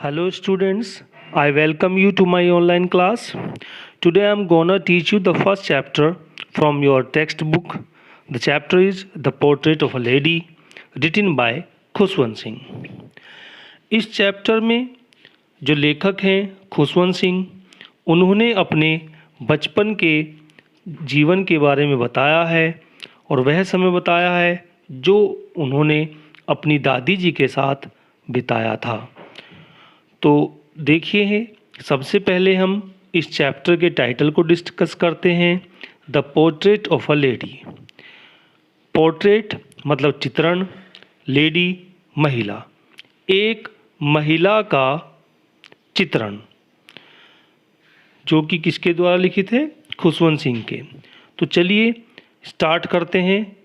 Hello students, I welcome you to my online class. Today I am gonna teach you the first chapter from your textbook. The chapter is The Portrait of a Lady written by Khushwant Singh. इस chapter में जो लेखक हैं खुशवंत सिंह, उन्होंने अपने बचपन के जीवन के बारे में बताया है और वह समय बताया है जो उन्होंने अपनी दादी जी के साथ बिताया था. तो देखिए, सबसे पहले हम इस चैप्टर के टाइटल को डिस्कस करते हैं. The portrait of a lady. Portrait मतलब चित्रण, लेडी महिला, एक महिला का चित्रण जो कि किसके द्वारा लिखित है? खुशवंत सिंह के. तो चलिए स्टार्ट करते हैं.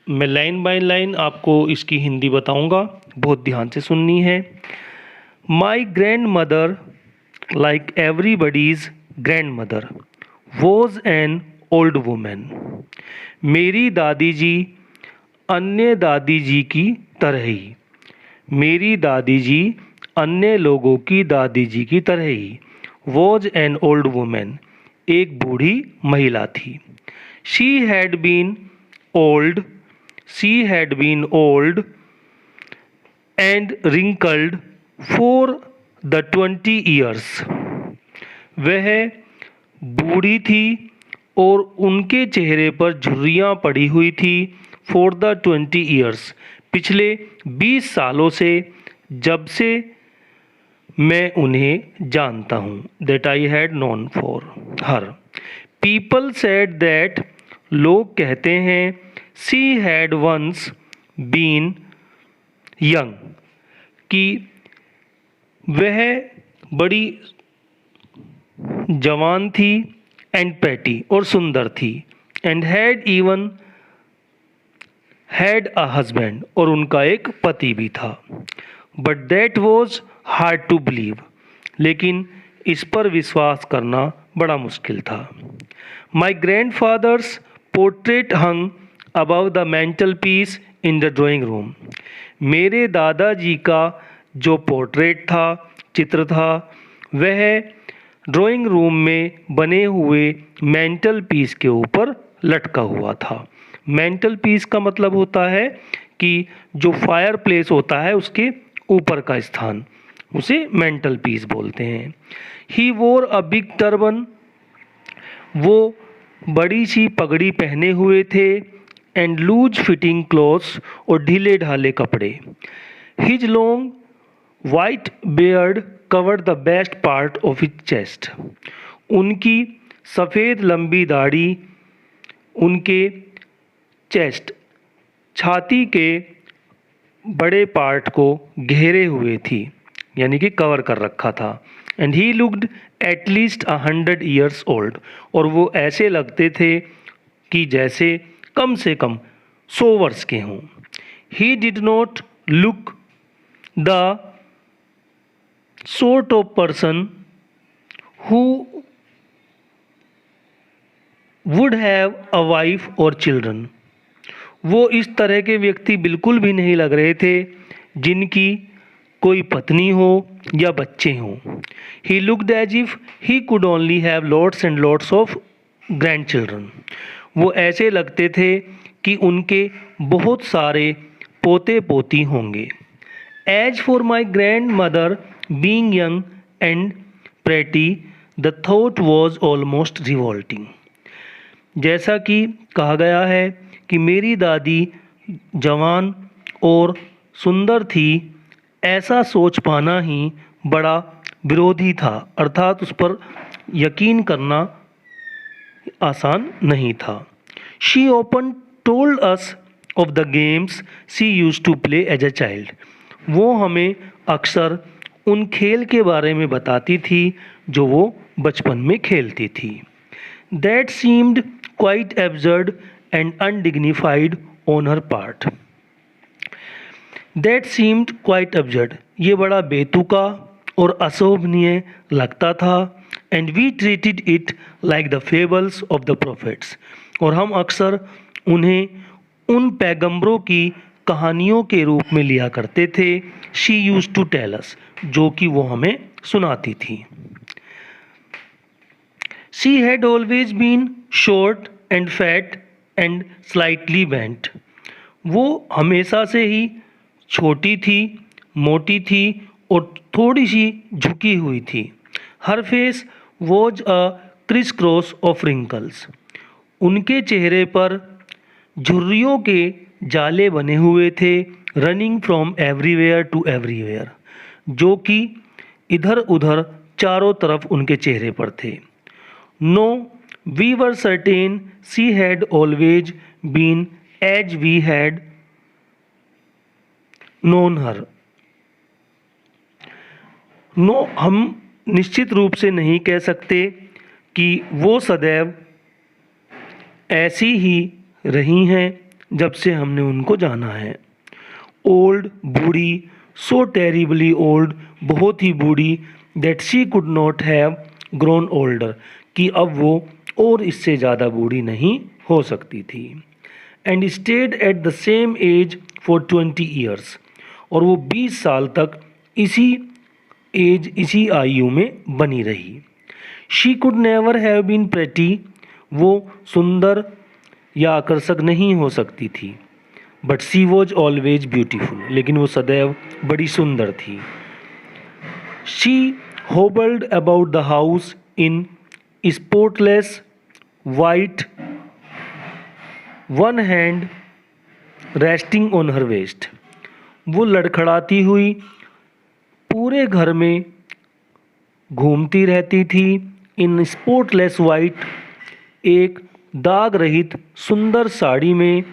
मैं लाइन बाय लाइन आपको इसकी हिंदी बताऊंगा, बहुत ध्यान से सुननी है. My grandmother, like everybody's grandmother, was an old woman. मेरी दादी जी अन्य दादी जी की तरह ही, मेरी दादी जी अन्य लोगों की दादी जी की तरह ही, was an old woman, एक बूढ़ी महिला थी. She had been old and wrinkled for the 20 years. वह बूढ़ी थी और उनके चेहरे पर झुर्रियाँ पड़ी हुई थी. for the 20 years, पिछले 20 सालों से, जब से मैं उन्हें जानता हूँ. that I had known for her. People said that, लोग कहते हैं, she had once been young, कि वह बड़ी जवान थी, एंड पैटी और सुंदर थी, and had even had a husband, और उनका एक पति भी था. But that was hard to believe, लेकिन इस पर विश्वास करना बड़ा मुश्किल था. My grandfather's portrait hung above the mantelpiece in the drawing room. मेरे दादाजी का जो पोर्ट्रेट था, चित्र था, वह ड्राइंग रूम में बने हुए मैंटल पीस के ऊपर लटका हुआ था. मैंटल पीस का मतलब होता है कि जो फायर प्लेस होता है उसके ऊपर का स्थान, उसे मैंटल पीस बोलते हैं. ही वोर अ बिग टर्बन, वो बड़ी सी पगड़ी पहने हुए थे, एंड लूज फिटिंग क्लोथ्स, और ढीले ढाले कपड़े. His long white beard covered the best part of his chest. उनकी सफ़ेद लंबी दाढ़ी उनके चेस्ट, छाती के बड़े पार्ट को घेरे हुए थी, यानी कि कवर कर रखा था. And he looked at least 100 years old, और वो ऐसे लगते थे कि जैसे कम से कम 100 वर्ष के हों. He did not look the sort of person who would have a wife or children. वो इस तरह के व्यक्ति बिल्कुल भी नहीं लग रहे थे जिनकी कोई पत्नी हो या बच्चे हों. He looked as if he could only have lots and lots of grandchildren. वो ऐसे लगते थे कि उनके बहुत सारे पोते पोती होंगे. As for my grandmother being young and pretty, the thought was almost revolting. जैसा कि कहा गया है कि मेरी दादी जवान और सुंदर थी, ऐसा सोच पाना ही बड़ा विरोधी था, अर्थात उस पर यकीन करना आसान नहीं था. She often told us of the games she used to play as a child. वो हमें अक्सर उन खेल के बारे में बताती थी जो वो बचपन में खेलती थी. That seemed quite absurd and undignified on her part. That seemed quite absurd, ये बड़ा बेतुका और अशोभनीय लगता था. And we treated it like the fables of the prophets, और हम अक्सर उन्हें उन पैगंबरों की कहानियों के रूप में लिया करते थे। She used to tell us, जो कि वो हमें सुनाती थी। She had always been short and fat and slightly bent. वो हमेशा से ही छोटी थी, मोटी थी और थोड़ी सी झुकी हुई थी। Her face was a crisscross of wrinkles. उनके चेहरे पर झुर्रियों के जाले बने हुए थे, running from everywhere to everywhere, जो कि इधर उधर चारों तरफ उनके चेहरे पर थे। No, we were certain she had always been as we had known her. No, हम निश्चित रूप से नहीं कह सकते कि वो सदैव ऐसी ही रही हैं जब से हमने उनको जाना है। ओल्ड, बूढ़ी, सो टेरिबली ओल्ड, बहुत ही बूढ़ी, that she could not have grown older, कि अब वो और इससे ज़्यादा बूढ़ी नहीं हो सकती थी। And stayed at the same age for 20 years, और वो 20 साल तक इसी आयु में बनी रही। She could never have been pretty, वो सुंदर या आकर्षक नहीं हो सकती थी। But she was always beautiful, लेकिन वो सदैव बड़ी सुंदर थी। She hobbled about the house in spotless white, one hand resting on her waist. वो लड़खड़ाती हुई पूरे घर में घूमती रहती थी। इन स्पोर्टलेस वाइट, एक दाग रहित सुंदर साड़ी में,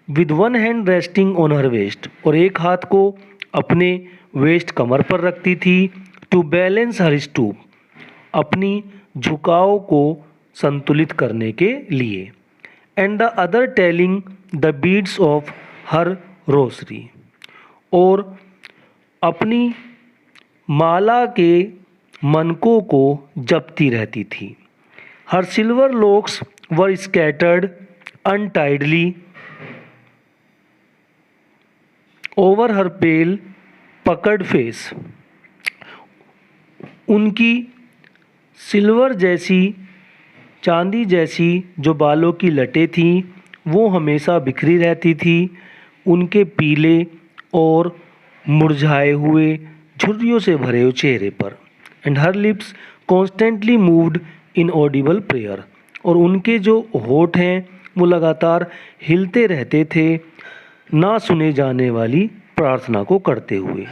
with one hand resting on her waist, और एक हाथ को अपने वेस्ट कमर पर रखती थी। टू बैलेंस हर स्टूप, अपनी झुकाव को संतुलित करने के लिए। And the other telling the beads of her Rossari, और अपनी माला के मनकों को जपती रहती थी। हर सिल्वर लॉक्स वर स्कैटर्ड अनटाइडली ओवर हर पेल पकड़ फेस। उनकी सिल्वर जैसी, चांदी जैसी जो बालों की लटें थीं, वो हमेशा बिखरी रहती थी उनके पीले और मुरझाए हुए झुर्रियों से भरे हुए चेहरे पर। And her lips constantly moved in Audible prayer, और उनके जो होठ हैं वो लगातार हिलते रहते थे ना सुने जाने वाली प्रार्थना को करते हुए।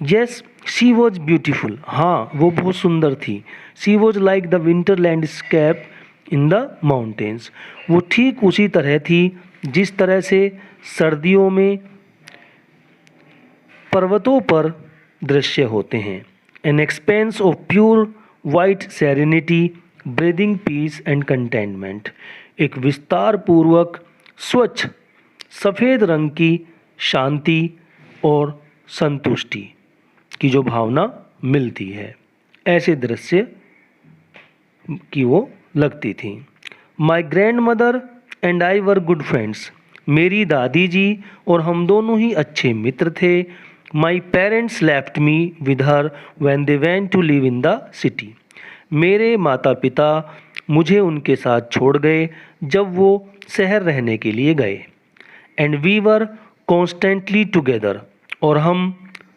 यस, शी वॉज ब्यूटीफुल, हाँ वो बहुत सुंदर थी। She was like the winter landscape in the mountains, वो ठीक उसी तरह थी जिस तरह से सर्दियों में पर्वतों पर दृश्य होते हैं। An expanse of pure white serenity, breathing peace and contentment, एक विस्तार पूर्वक स्वच्छ सफ़ेद रंग की शांति और संतुष्टि की जो भावना मिलती है, ऐसे दृश्य की वो लगती थी। My grand mother and I were good friends, मेरी दादी जी और हम दोनों ही अच्छे मित्र थे। My parents left me with her when they went to live in the city, मेरे माता पिता मुझे उनके साथ छोड़ गए जब वो शहर रहने के लिए गए। And we were constantly together, और हम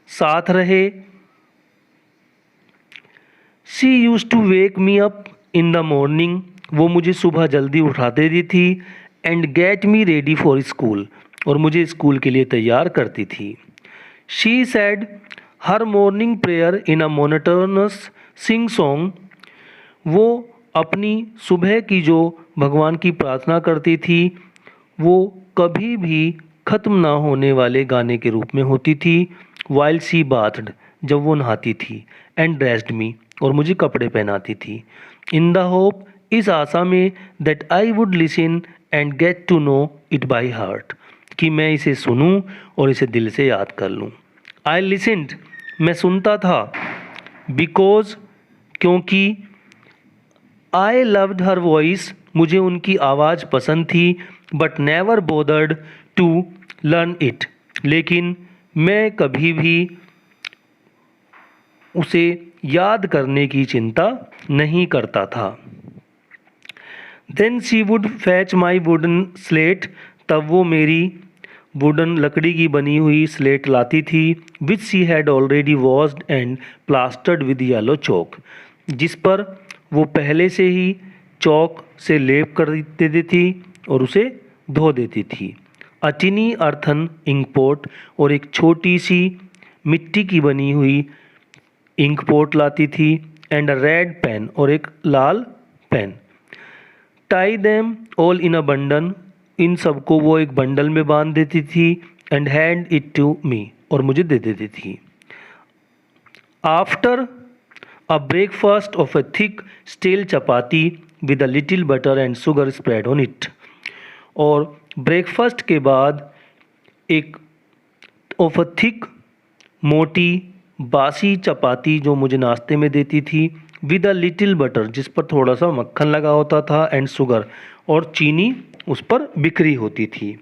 साथ रहे। She use to wake me up in the morning, वो मुझे सुबह जल्दी उठा देती थी। And get me ready for school, और मुझे स्कूल के लिए तैयार करती थी। She said her morning prayer in a monotonous singsong, वो अपनी सुबह की जो भगवान की प्रार्थना करती थी वो कभी भी ख़त्म ना होने वाले गाने के रूप में होती थी। वाइल शी बाथड, जब वो नहाती थी। एंड ड्रेस्ड मी, और मुझे कपड़े पहनाती थी। इन द होप, इस आशा में, that I would listen and get to know it by heart, कि मैं इसे सुनूं और इसे दिल से याद कर लूं। आई लिसनड, मैं सुनता था। बिकॉज, क्योंकि, आई लव्ड हर वॉइस, मुझे उनकी आवाज़ पसंद थी। But never bothered to learn it, लेकिन मैं कभी भी उसे याद करने की चिंता नहीं करता था। Then she would fetch my wooden slate, तब वो मेरी वुडन लकड़ी की बनी हुई स्लेट लाती थी, which she had already washed and plastered with yellow chalk, जिस पर वो पहले से ही चौक से लेप कर देती थी और उसे धो देती थी। अटिनी अर्थन इंकपोर्ट, और एक छोटी सी मिट्टी की बनी हुई इंकपोर्ट लाती थी, एंड अ रेड पेन, और एक लाल पेन। Tie them all in a bundle, इन सबको वो एक बंडल में बांध देती थी, and hand it to me, और मुझे दे देती थी। After a breakfast of a thick stale chapati with a little butter and sugar spread on it, और ब्रेकफास्ट के बाद एक ऑफ अ थिक मोटी बासी चपाती जो मुझे नाश्ते में देती थी, विद अ लिटिल बटर, जिस पर थोड़ा सा मक्खन लगा होता था, एंड शुगर, और चीनी उस पर बिखरी होती थी।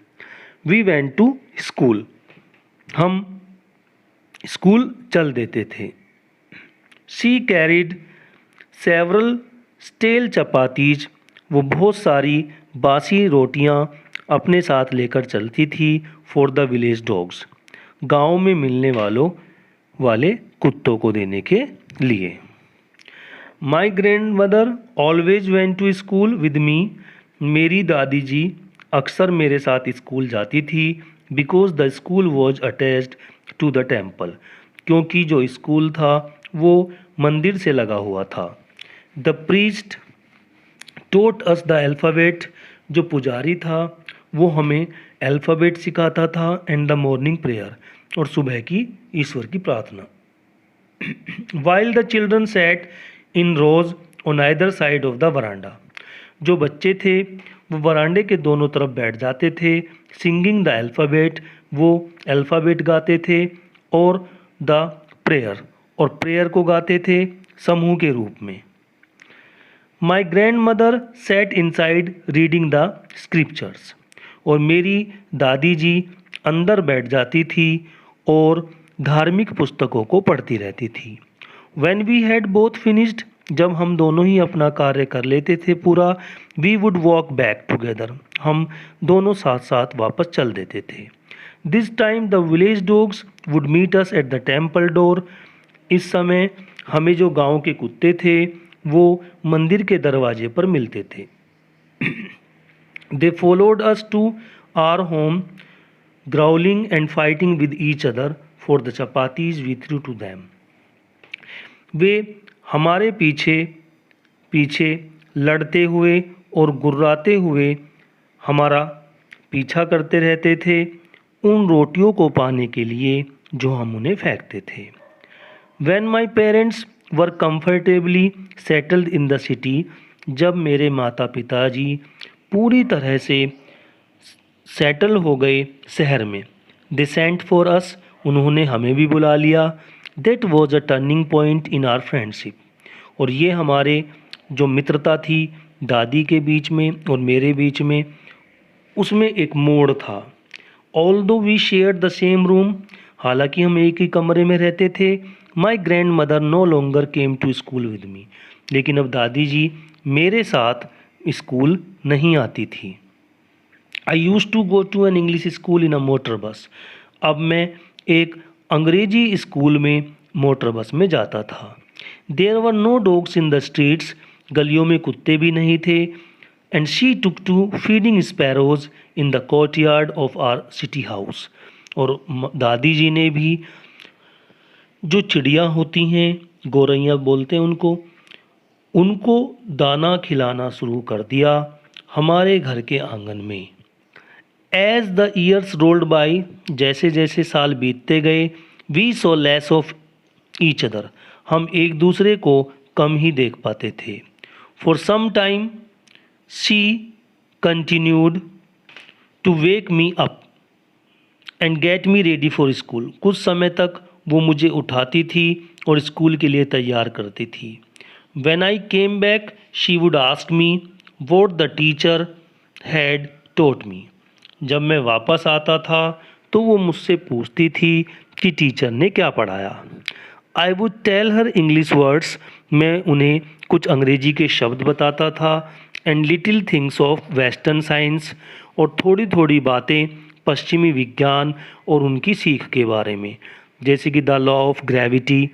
वी वेंट टू स्कूल, हम स्कूल चल देते थे। She carried several stale chapatis, वो बहुत सारी बासी रोटियां अपने साथ लेकर चलती थी, फॉर द विलेज डॉग्स, गांव में मिलने वाले कुत्तों को देने के लिए। My grandmother always went to school with me, मेरी दादी जी अक्सर मेरे साथ स्कूल जाती थी, because the school was attached to the temple, क्योंकि जो स्कूल था वो मंदिर से लगा हुआ था। The priest taught us the alphabet, जो पुजारी था वो हमें अल्फ़ाबेट सिखाता था, एंड द मॉर्निंग प्रेयर, और सुबह की ईश्वर की प्रार्थना। While the children sat in rows on either side of the veranda, जो बच्चे थे वो वरांडे के दोनों तरफ बैठ जाते थे, सिंगिंग द अल्फ़ाबेट, वो अल्फ़ाबेट गाते थे, और द प्रेयर, और प्रेयर को गाते थे समूह के रूप में। My grand mother said inside reading the scriptures, और मेरी दादी जी अंदर बैठ जाती थी और धार्मिक पुस्तकों को पढ़ती रहती थी। When we had both finished, जब हम दोनों ही अपना कार्य कर लेते थे पूरा, we would walk back together, हम दोनों साथ साथ वापस चल देते थे। This time the village dogs would meet us at the temple door, इस समय हमें जो गांव के कुत्ते थे वो मंदिर के दरवाजे पर मिलते थे। They followed us to our home, growling and fighting with each other for the chapatis we threw to them. वे हमारे पीछे पीछे लड़ते हुए और गुर्राते हुए हमारा पीछा करते रहते थे उन रोटियों को पाने के लिए जो हम उन्हें फेंकते थे। When my parents were comfortably settled in the city, जब मेरे माता पिताजी पूरी तरह से सेटल हो गए शहर में, they sent for us, उन्होंने हमें भी बुला लिया। That was a turning point in our friendship, और ये हमारे जो मित्रता थी दादी के बीच में और मेरे बीच में, उसमें एक मोड़ था। Although we shared the same room, हालांकि हम एक ही कमरे में रहते थे, my grandmother no longer came to school with me, लेकिन अब दादी जी मेरे साथ स्कूल नहीं आती थी। I used to go to an English school in a motor bus, अब मैं एक अंग्रेजी स्कूल में मोटर बस में जाता था। There were no dogs in the streets, गलियों में कुत्ते भी नहीं थे। And she took to feeding sparrows in the courtyard of our city house, और दादी जी ने भी जो चिड़िया होती हैं, गोरैया बोलते हैं उनको दाना खिलाना शुरू कर दिया हमारे घर के आंगन में। As the years rolled by, जैसे जैसे साल बीतते गए, we saw less of each other, हम एक दूसरे को कम ही देख पाते थे। For some time she continued to wake me up and get me ready for school, कुछ समय तक वो मुझे उठाती थी और स्कूल के लिए तैयार करती थी। When I came back, she would ask me what the teacher had taught me, जब मैं वापस आता था तो वो मुझसे पूछती थी कि टीचर ने क्या पढ़ाया। I would tell her English words, मैं उन्हें कुछ अंग्रेजी के शब्द बताता था, and little things of Western science, और थोड़ी थोड़ी बातें पश्चिमी विज्ञान और उनकी सीख के बारे में, जैसे कि द लॉ ऑफ ग्रेविटी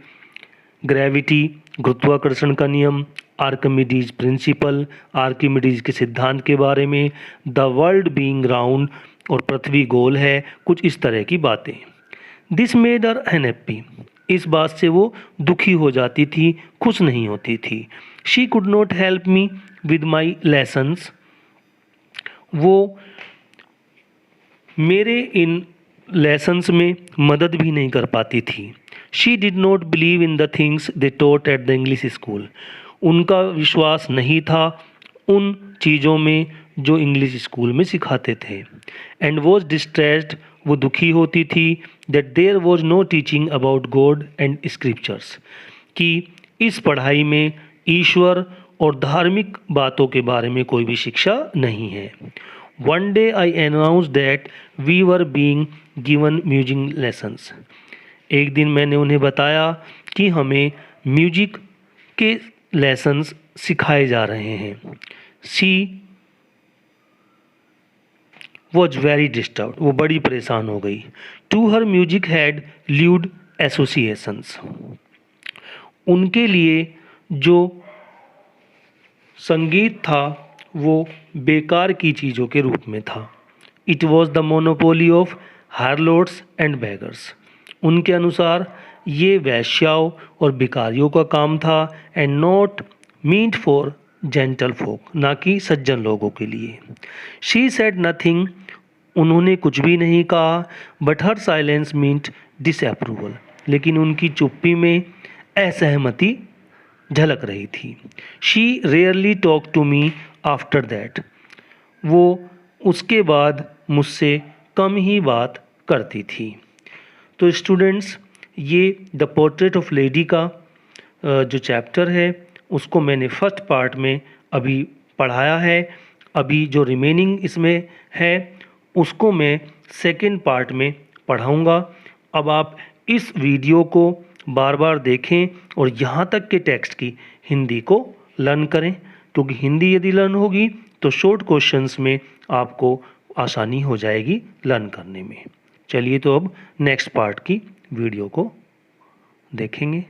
गुरुत्वाकर्षण का नियम, आर्किमिडीज प्रिंसिपल, आर्किमिडीज के सिद्धांत के बारे में, द वर्ल्ड बीइंग राउंड और पृथ्वी गोल है, कुछ इस तरह की बातें। दिस मेड हर अनहैप्पी, इस बात से वो दुखी हो जाती थी, खुश नहीं होती थी। She could not help me with my lessons, वो मेरे इन लेसन्स में मदद भी नहीं कर पाती थी। She did not believe in the things they taught at the English school, उनका विश्वास नहीं था उन चीज़ों में जो इंग्लिश स्कूल में सिखाते थे। एंड वॉज डिस्ट्रेस्ड, वो दुखी होती थी, that there was no teaching about God and scriptures, कि इस पढ़ाई में ईश्वर और धार्मिक बातों के बारे में कोई भी शिक्षा नहीं है। One day I announce that we were being given music lessons, एक दिन मैंने उन्हें बताया कि हमें म्यूजिक के लेसन्स सिखाए जा रहे हैं। शी वॉज वेरी डिस्टर्ब, वो बड़ी परेशान हो गई। To her music had lewd associations, उनके लिए जो संगीत था वो बेकार की चीज़ों के रूप में था। It was the monopoly of harlots and beggars, उनके अनुसार ये वैश्याओं और भिखारियों का काम था, and not meant for gentle folk, ना कि सज्जन लोगों के लिए। शी सेड नथिंग, उन्होंने कुछ भी नहीं कहा, but her silence meant disapproval, लेकिन उनकी चुप्पी में असहमति झलक रही थी। She rarely talk to me after that, वो उसके बाद मुझसे कम ही बात करती थी। तो स्टूडेंट्स, ये द पोर्ट्रेट ऑफ लेडी का जो चैप्टर है उसको मैंने फर्स्ट पार्ट में अभी पढ़ाया है। अभी जो रिमेनिंग इसमें है उसको मैं सेकंड पार्ट में पढ़ाऊँगा। अब आप इस वीडियो को बार बार देखें और यहाँ तक के टेक्स्ट की हिंदी को लर्न करें, क्योंकि हिंदी यदि लर्न होगी तो शॉर्ट क्वेश्चंस में आपको आसानी हो जाएगी लर्न करने में। चलिए तो अब नेक्स्ट पार्ट की वीडियो को देखेंगे।